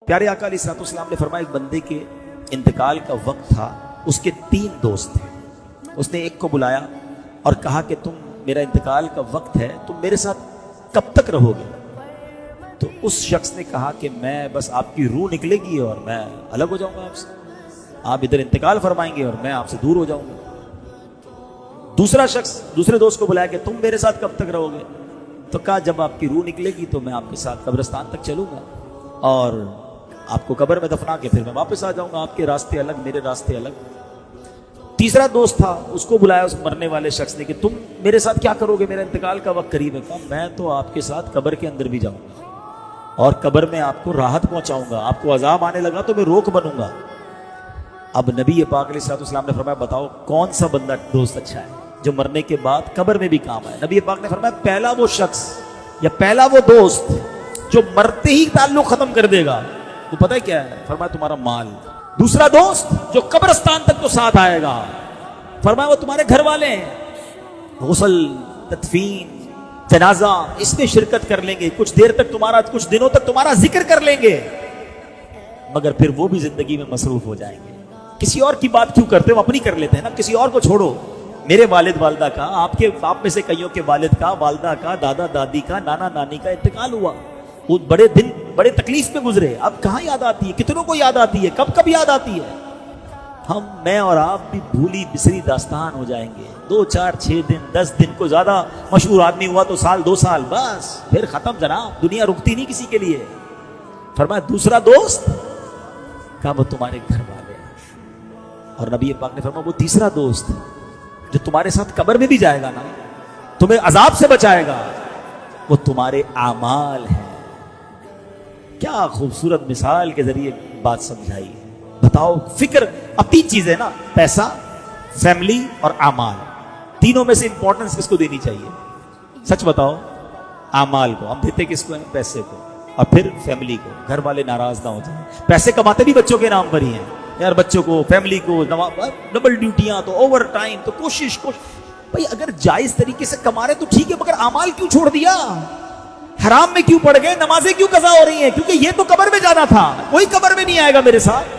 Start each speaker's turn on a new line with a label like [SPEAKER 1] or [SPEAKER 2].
[SPEAKER 1] پیارے آقا علیہ السلام نے فرمایا ایک بندے کے انتقال کا وقت تھا، اس کے 3 دوست تھے۔ اس نے ایک کو بلایا اور کہا کہ تم میرا انتقال کا وقت ہے، تم میرے ساتھ کب تک رہو گے؟ تو اس شخص نے کہا کہ میں بس آپ کی روح نکلے گی اور میں الگ ہو جاؤں گا آپ سے، آپ ادھر انتقال فرمائیں گے اور میں آپ سے دور ہو جاؤں گا۔ دوسرا شخص دوسرے دوست کو بلایا کہ تم میرے ساتھ کب تک رہو گے؟ تو کہا جب آپ کی روح نکلے گی تو میں آپ کے ساتھ قبرستان تک چلوں گا اور آپ کو قبر میں دفنا کے پھر میں واپس آ جاؤں گا، آپ کے راستے الگ میرے راستے الگ۔ تیسرا دوست تھا، اس کو بلایا اس مرنے والے شخص نے کہ تم میرے ساتھ کیا کرو گے؟ میرا انتقال کا وقت قریب ہے۔ کہا میں تو آپ کے ساتھ قبر کے اندر بھی جاؤں گا اور قبر میں آپ کو راحت پہنچاؤں گا، آپ کو عذاب آنے لگا تو میں روک بنوں گا۔ اب نبی پاک علیہ السلام نے فرمایا بتاؤ کون سا بندہ دوست اچھا ہے جو مرنے کے بعد قبر میں بھی کام آئے؟ نبی پاک نے فرمایا پہلا وہ شخص یا پہلا وہ دوست جو مرتے ہی تعلق ختم کر دے گا، وہ پتہ ہے کیا ہے؟ فرمایا تمہارا مال۔ دوسرا دوست جو قبرستان تک تو ساتھ آئے گا، فرمایا وہ تمہارے گھر والے ہیں، غسل، تدفین، جنازہ اس میں شرکت کر لیں گے، کچھ دیر تک تمہارا، کچھ دنوں تک تمہارا ذکر کر لیں گے، مگر پھر وہ بھی زندگی میں مصروف ہو جائیں گے۔ کسی اور کی بات کیوں کرتے ہو؟ اپنی کر لیتے ہیں نا، کسی اور کو چھوڑو۔ میرے والد والدہ کا، آپ میں سے کئیوں کے والد کا، والدہ کا، دادا دادی کا، نانا نانی کا انتقال ہوا، وہ بڑے دن بڑے تکلیف میں گزرے، اب کہاں یاد آتی ہے؟ کتنوں کو یاد آتی ہے؟ کب یاد آتی ہے؟ میں اور آپ بھی بھولی بسری داستان ہو جائیں گے۔ 2 4 6 دن 10 دن کو زیادہ مشہور آدمی ہوا تو سال 2 سال، بس پھر ختم جناب، دنیا رکتی نہیں کسی کے لیے۔ فرمایا دوسرا دوست کہا وہ تمہارے گھر والے ہیں، اور نبی پاک نے فرمایا وہ تیسرا دوست جو تمہارے ساتھ قبر میں بھی جائے گا نا، تمہیں عذاب سے بچائے گا، وہ تمہارے اعمال ہیں۔ کیا خوبصورت مثال کے ذریعے بات سمجھائی ہے۔ بتاؤ، فکر اب 3 چیزیں نا، پیسہ، فیملی اور اعمال، تینوں میں سے امپورٹنس کس کو دینی چاہیے؟ سچ بتاؤ۔ اعمال کو ہم دیتے کس کو ہیں؟ پیسے کو، اور پھر فیملی کو، گھر والے ناراض نہ ہو جائیں۔ پیسے کماتے بھی بچوں کے نام پر ہی ہیں یار، بچوں کو، فیملی کو، ڈبل ڈیوٹیاں تو اوور ٹائم تو کوشش بھائی اگر جائز طریقے سے کما رہے تو ٹھیک ہے، مگر اعمال کیوں چھوڑ دیا؟ حرام میں کیوں پڑ گئے؟ نمازیں کیوں قضا ہو رہی ہیں؟ کیونکہ یہ تو قبر میں جانا تھا، کوئی قبر میں نہیں آئے گا میرے ساتھ۔